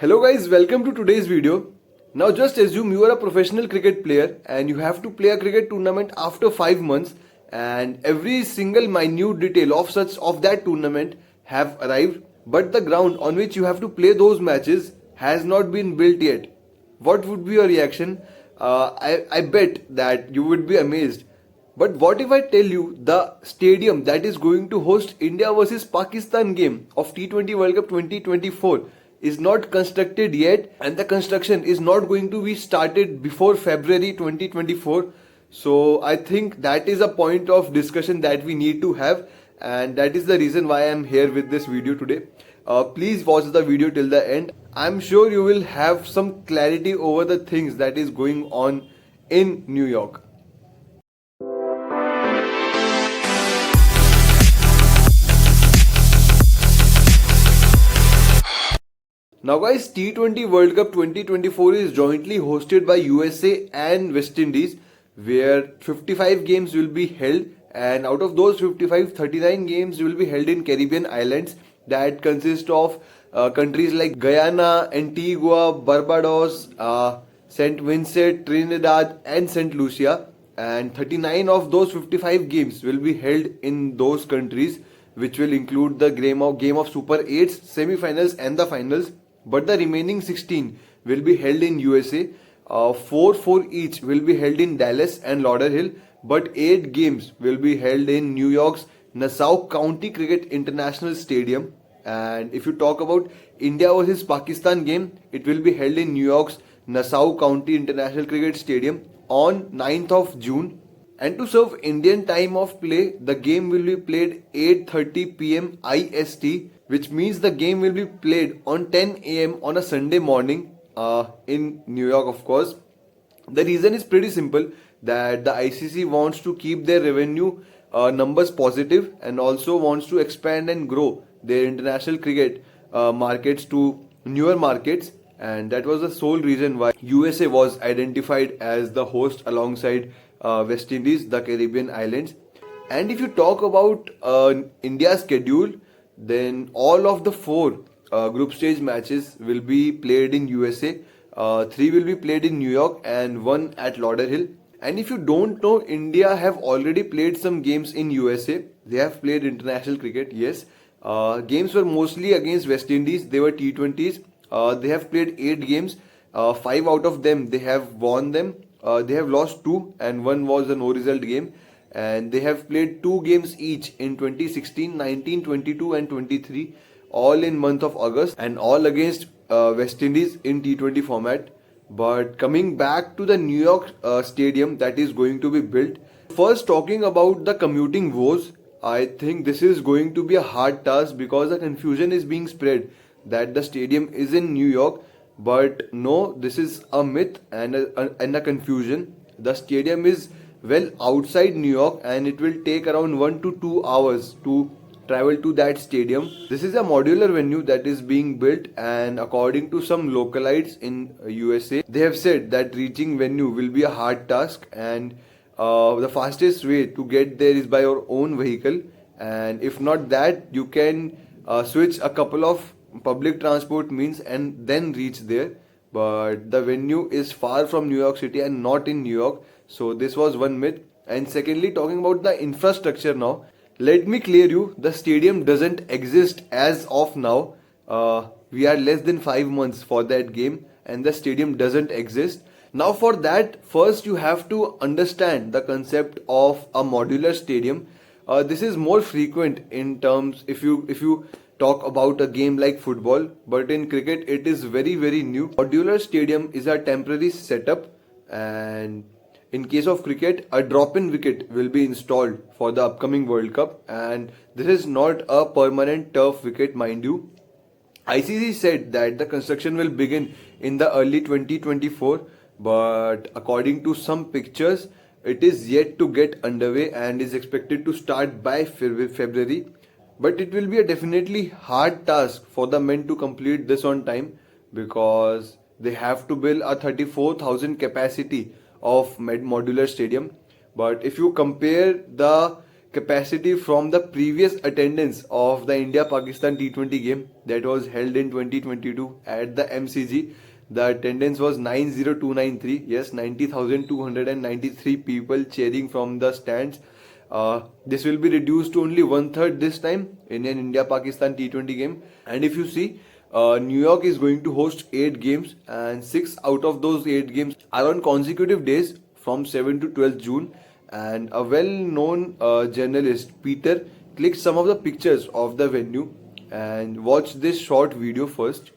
Hello guys, welcome to today's video. Now just assume you are a professional cricket player and you have to play a cricket tournament after 5 months, and every single minute detail of that tournament have arrived, but the ground on which you have to play those matches has not been built yet. What would be your reaction? I bet that you would be amazed. But what if I tell you the stadium that is going to host India versus Pakistan game of T20 World Cup 2024 is not constructed yet, and the construction is not going to be started before February 2024? So I think that is a point of discussion that we need to have, and that is the reason why I am here with this video today. Please watch the video till the end. I'm sure you will have some clarity over the things that is going on in New York. Now guys, T20 World Cup 2024 is jointly hosted by USA and West Indies, where 55 games will be held, and out of those 55, 39 games will be held in Caribbean islands that consist of countries like Guyana, Antigua, Barbados, St. Vincent, Trinidad and St. Lucia, and 39 of those 55 games will be held in those countries, which will include the game of Super 8s, semi-finals and the finals. But the remaining 16 will be held in USA. 4 each will be held in Dallas and Lauderhill, but 8 games will be held in New York's Nassau County Cricket International Stadium. And if you talk about India versus Pakistan game, it will be held in New York's Nassau County International Cricket Stadium on 9th of June. And to serve Indian time of play, the game will be played 8:30 p.m. IST, which means the game will be played on 10 a.m. on a Sunday morning in New York, of course. The reason is pretty simple, that the ICC wants to keep their revenue numbers positive and also wants to expand and grow their international cricket markets to newer markets, and that was the sole reason why USA was identified as the host alongside West Indies, the Caribbean islands. And if you talk about India's schedule, then all of the 4 group stage matches will be played in USA. 3 will be played in New York and 1 at Lauderhill. And if you don't know, India have already played some games in USA. They have played international cricket, yes. Games were mostly against West Indies. They were T20s. They have played 8 games. 5 out of them they have won them. They have lost 2 and 1 was a no result game. And they have played 2 games each in 2016, 19, 22 and 23, all in month of August, and all against West Indies in T20 format. But coming back to the New York stadium that is going to be built, first talking about the commuting woes, I think this is going to be a hard task because the confusion is being spread that the stadium is in New York. But no, this is a myth and a confusion. The stadium is well outside New York, and it will take around 1 to 2 hours to travel to that stadium. This is a modular venue that is being built, and according to some localites in USA, they have said that reaching venue will be a hard task, and the fastest way to get there is by your own vehicle, and if not that, you can switch a couple of public transport means and then reach there. But the venue is far from New York City and not in New York, so this was one myth. And secondly, talking about the infrastructure now, let me clear you, the stadium doesn't exist as of now. We are less than 5 months for that game and the stadium doesn't exist. Now for that, first you have to understand the concept of a modular stadium. This is more frequent in terms if you talk about a game like football, but in cricket it is very new. Modular stadium is a temporary setup, and in case of cricket, a drop-in wicket will be installed for the upcoming World Cup, and this is not a permanent turf wicket, mind you. ICC said that the construction will begin in the early 2024, but according to some pictures, it is yet to get underway and is expected to start by February. But it will be a definitely hard task for the men to complete this on time, because they have to build a 34,000 capacity of modular stadium. But if you compare the capacity from the previous attendance of the India-Pakistan T20 game that was held in 2022 at the MCG. The attendance was 90,293. Yes, 90,293 people cheering from the stands. This will be reduced to only one third this time in an India-Pakistan T20 game. And if you see, New York is going to host 8 games, and 6 out of those 8 games are on consecutive days from 7 to 12th June. And a well-known journalist, Peter, clicked some of the pictures of the venue and watch this short video first.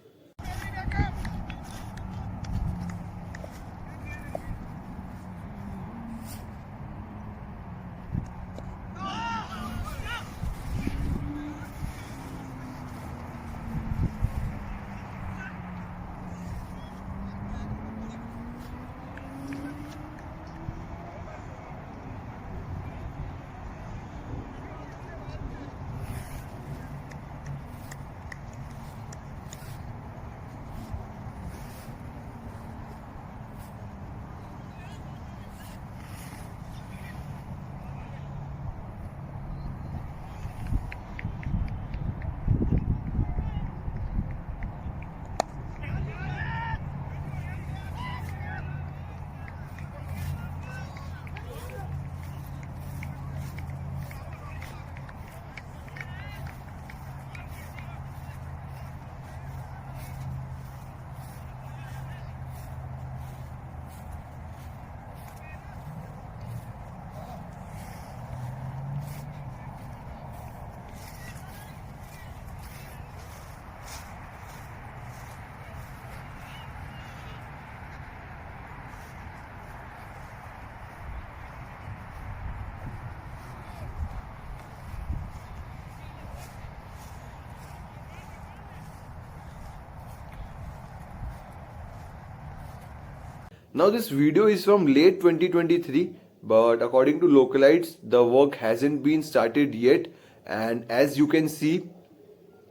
Now this video is from late 2023, but according to localites, the work hasn't been started yet. And as you can see,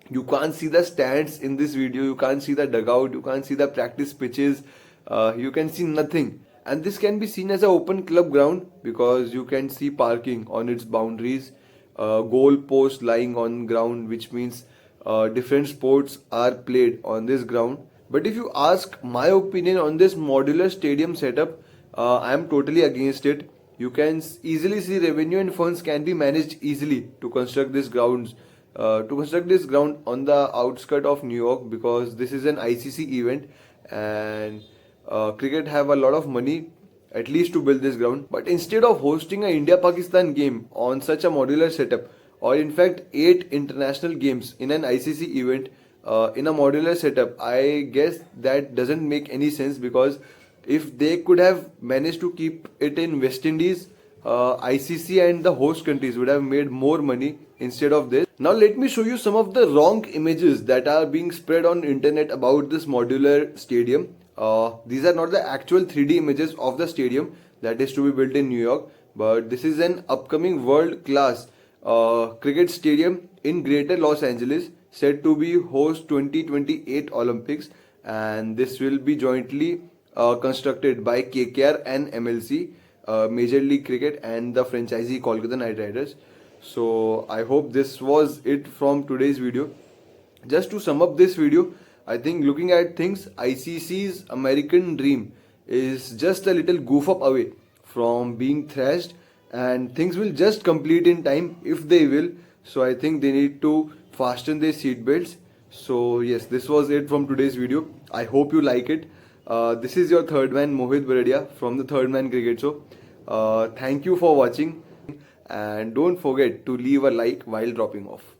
you can't see the stands in this video, you can't see the dugout, you can't see the practice pitches, you can see nothing. And this can be seen as an open club ground because you can see parking on its boundaries, goal post lying on ground, which means different sports are played on this ground. But if you ask my opinion on this modular stadium setup, I am totally against it. You can easily see revenue and funds can be managed easily to construct this grounds, on the outskirts of New York, because this is an ICC event and cricket have a lot of money at least to build this ground. But instead of hosting a India-Pakistan game on such a modular setup, or in fact 8 international games in an ICC event in a modular setup, I guess that doesn't make any sense, because if they could have managed to keep it in West Indies, ICC and the host countries would have made more money instead of this. Now let me show you some of the wrong images that are being spread on internet about this modular stadium. These are not the actual 3D images of the stadium that is to be built in New York, but this is an upcoming world-class cricket stadium in Greater Los Angeles, said to be host 2028 Olympics, and this will be jointly constructed by KKR and MLC, Major League Cricket, and the franchisee Kolkata Knight Riders. So I hope this was it from today's video. Just to sum up this video, I think looking at things, ICC's American dream is just a little goof up away from being thrashed, and things will just complete in time if they will. So I think they need to fasten their seat belts. So yes, this was it from today's video. I hope you like it. This is your third man Mohit Baradia from the Third Man Cricket Show. Thank you for watching, and don't forget to leave a like while dropping off.